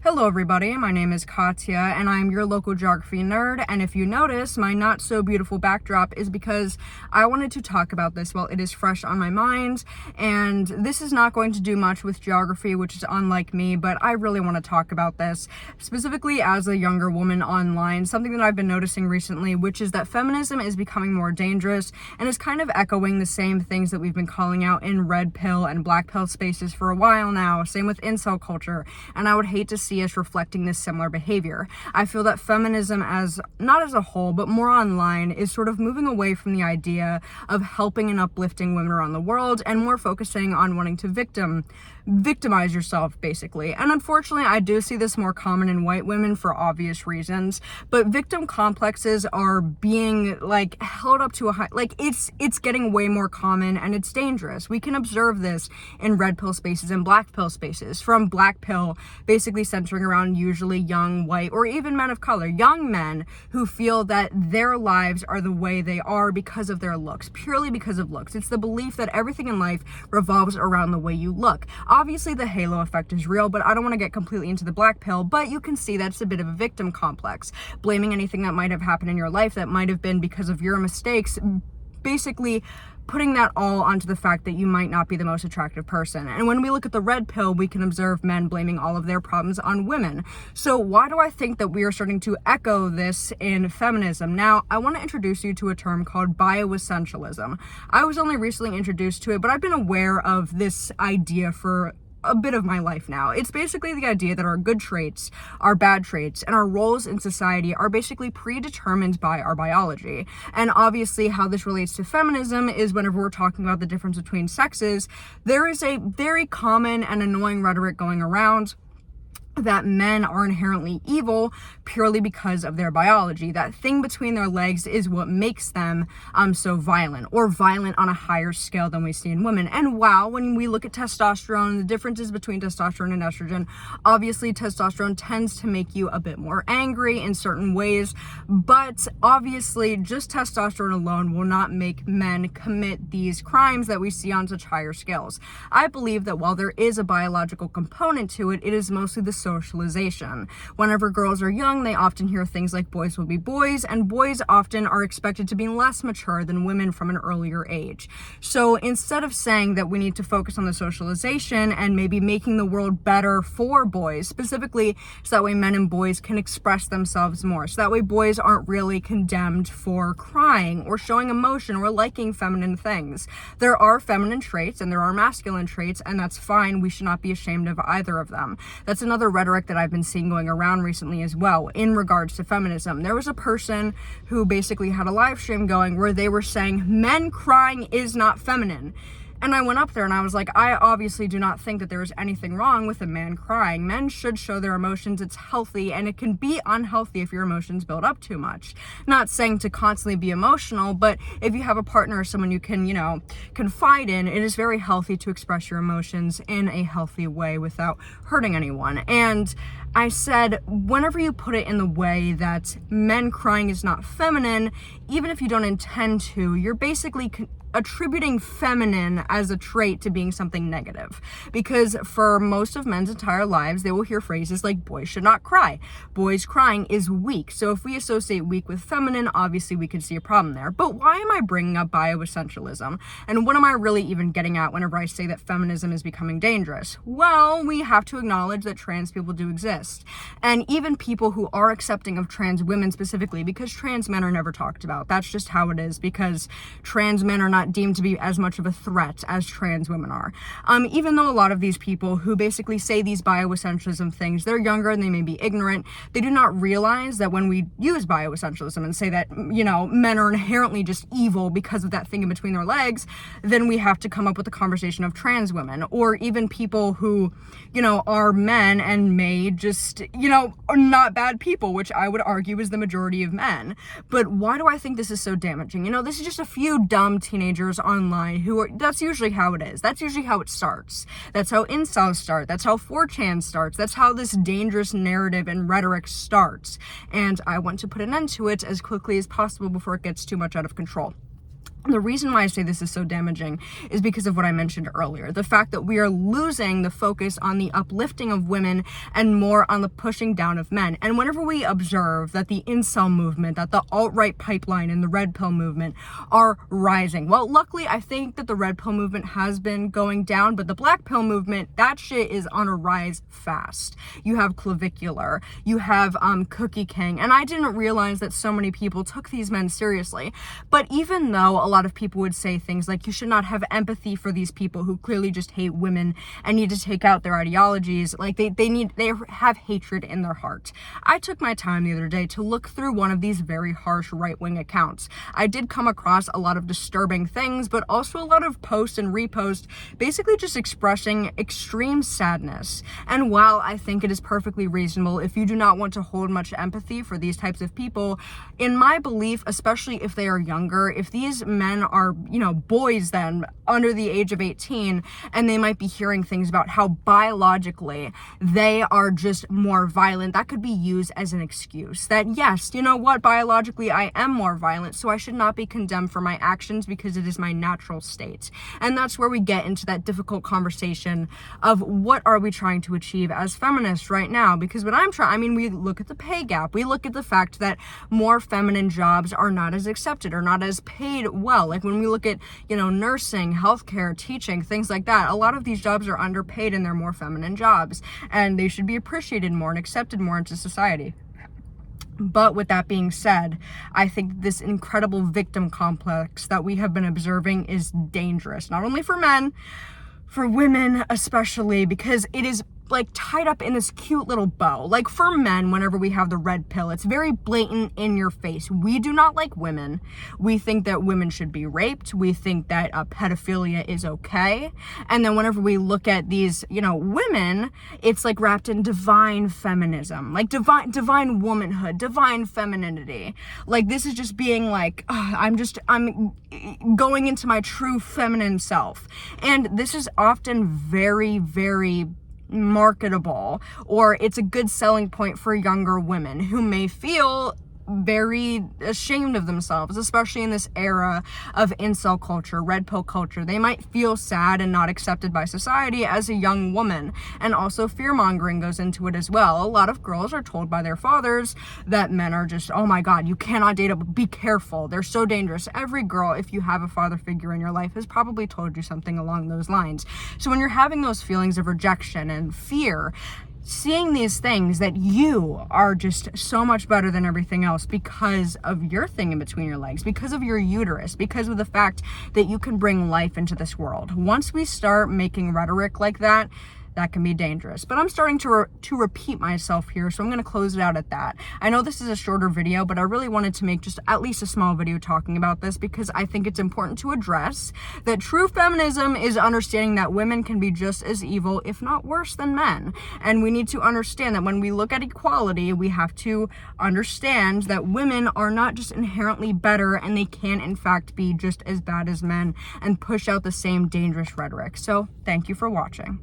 Hello everybody, my name is Katya and I'm your local geography nerd, and if you notice, my not so beautiful backdrop is because I wanted to talk about this while it is fresh on my mind, and this is not going to do much with geography, which is unlike me, but I really want to talk about this, specifically as a younger woman online, something that I've been noticing recently, which is that feminism is becoming more dangerous and is kind of echoing the same things that we've been calling out in red pill and black pill spaces for a while now, same with incel culture, and I would hate to see us reflecting this similar behavior. I feel that feminism, as not as a whole but more online, is sort of moving away from the idea of helping and uplifting women around the world and more focusing on wanting to victimize yourself, basically. And unfortunately, I do see this more common in white women for obvious reasons, but victim complexes are being held up to a high, it's getting way more common, and it's dangerous. We can observe this in red pill spaces and black pill spaces, from black pill basically centering around usually young white or even men of color, young men who feel that their lives are the way they are because of their looks, purely because of looks. It's the belief that everything in life revolves around the way you look. Obviously the halo effect is real, but I don't want to get completely into the black pill, but you can see that's a bit of a victim complex, blaming anything that might have happened in your life that might have been because of your mistakes, basically putting that all onto the fact that you might not be the most attractive person. And when we look at the red pill, we can observe men blaming all of their problems on women. So why do I think that we are starting to echo this in feminism? Now, I want to introduce you to a term called bioessentialism. I was only recently introduced to it, but I've been aware of this idea for a bit of my life now. It's basically the idea that our good traits, our bad traits, and our roles in society are basically predetermined by our biology. And obviously how this relates to feminism is whenever we're talking about the difference between sexes, there is a very common and annoying rhetoric going around that men are inherently evil purely because of their biology. That thing between their legs is what makes them so violent, or violent on a higher scale than we see in women. And wow, when we look at testosterone, the differences between testosterone and estrogen, obviously testosterone tends to make you a bit more angry in certain ways, but obviously just testosterone alone will not make men commit these crimes that we see on such higher scales. I believe that while there is a biological component to it, it is mostly the socialization. Whenever girls are young, they often hear things like boys will be boys, and boys often are expected to be less mature than women from an earlier age. So instead of saying that we need to focus on the socialization and maybe making the world better for boys, specifically so that way men and boys can express themselves more, so that way boys aren't really condemned for crying or showing emotion or liking feminine things. There are feminine traits and there are masculine traits, and that's fine. We should not be ashamed of either of them. That's another rhetoric that I've been seeing going around recently as well in regards to feminism. There was a person who basically had a live stream going where they were saying men crying is not feminine. And I went up there and I was like, I obviously do not think that there is anything wrong with a man crying. Men should show their emotions. It's healthy, and it can be unhealthy if your emotions build up too much. Not saying to constantly be emotional, but if you have a partner or someone you can, confide in, it is very healthy to express your emotions in a healthy way without hurting anyone. And I said, whenever you put it in the way that men crying is not feminine, even if you don't intend to, you're basically attributing feminine as a trait to being something negative. Because for most of men's entire lives, they will hear phrases like boys should not cry. Boys crying is weak. So if we associate weak with feminine, obviously we could see a problem there. But why am I bringing up bioessentialism? And what am I really even getting at whenever I say that feminism is becoming dangerous? Well, we have to acknowledge that trans people do exist. And even people who are accepting of trans women specifically, because trans men are never talked about. That's just how it is, because trans men are not deemed to be as much of a threat as trans women are. Even though a lot of these people who basically say these bioessentialism things, they're younger and they may be ignorant, they do not realize that when we use bioessentialism and say that, men are inherently just evil because of that thing in between their legs, then we have to come up with a conversation of trans women, or even people who, are men and may just, are not bad people, which I would argue is the majority of men. But why do I think this is so damaging? This is just a few dumb teenagers online that's usually how it is. That's usually how it starts. That's how incels start. That's how 4chan starts. That's how this dangerous narrative and rhetoric starts. And I want to put an end to it as quickly as possible before it gets too much out of control. The reason why I say this is so damaging is because of what I mentioned earlier. The fact that we are losing the focus on the uplifting of women and more on the pushing down of men. And whenever we observe that the incel movement, that the alt-right pipeline and the red pill movement are rising. Well, luckily, I think that the red pill movement has been going down, but the black pill movement, that shit is on a rise fast. You have Clavicular, you have Cookie King, and I didn't realize that so many people took these men seriously. But even though a lot of people would say things like you should not have empathy for these people who clearly just hate women and need to take out their ideologies, like they have hatred in their heart. I took my time the other day to look through one of these very harsh right-wing accounts. I did come across a lot of disturbing things, but also a lot of posts and reposts basically just expressing extreme sadness. And while I think it is perfectly reasonable if you do not want to hold much empathy for these types of people, in my belief, especially if they are younger, if these men are, boys then under the age of 18, and they might be hearing things about how biologically they are just more violent, that could be used as an excuse that, yes, biologically I am more violent, so I should not be condemned for my actions because it is my natural state. And that's where we get into that difficult conversation of what are we trying to achieve as feminists right now? Because what we look at the pay gap, we look at the fact that more feminine jobs are not as accepted or not as paid well. Like when we look at, nursing, healthcare, teaching, things like that, a lot of these jobs are underpaid and they're more feminine jobs, and they should be appreciated more and accepted more into society. But with that being said, I think this incredible victim complex that we have been observing is dangerous, not only for men, for women especially, because it is tied up in this cute little bow. Like for men, whenever we have the red pill, it's very blatant in your face. We do not like women. We think that women should be raped. We think that pedophilia is okay. And then whenever we look at these, women, it's wrapped in divine feminism, divine womanhood, divine femininity. This is just being I'm going into my true feminine self. And this is often very, very marketable, or it's a good selling point for younger women who may feel very ashamed of themselves, especially in this era of incel culture, red pill culture. They might feel sad and not accepted by society as a young woman. And also fearmongering goes into it as well. A lot of girls are told by their fathers that men are just, oh my God, you cannot date be careful. They're so dangerous. Every girl, if you have a father figure in your life, has probably told you something along those lines. So when you're having those feelings of rejection and fear, seeing these things that you are just so much better than everything else because of your thing in between your legs, because of your uterus, because of the fact that you can bring life into this world. Once we start making rhetoric like that, that can be dangerous. But I'm starting to repeat myself here, so I'm going to close it out at that. I know this is a shorter video, but I really wanted to make just at least a small video talking about this because I think it's important to address that true feminism is understanding that women can be just as evil, if not worse, than men. And we need to understand that when we look at equality, we have to understand that women are not just inherently better, and they can in fact be just as bad as men and push out the same dangerous rhetoric. So thank you for watching.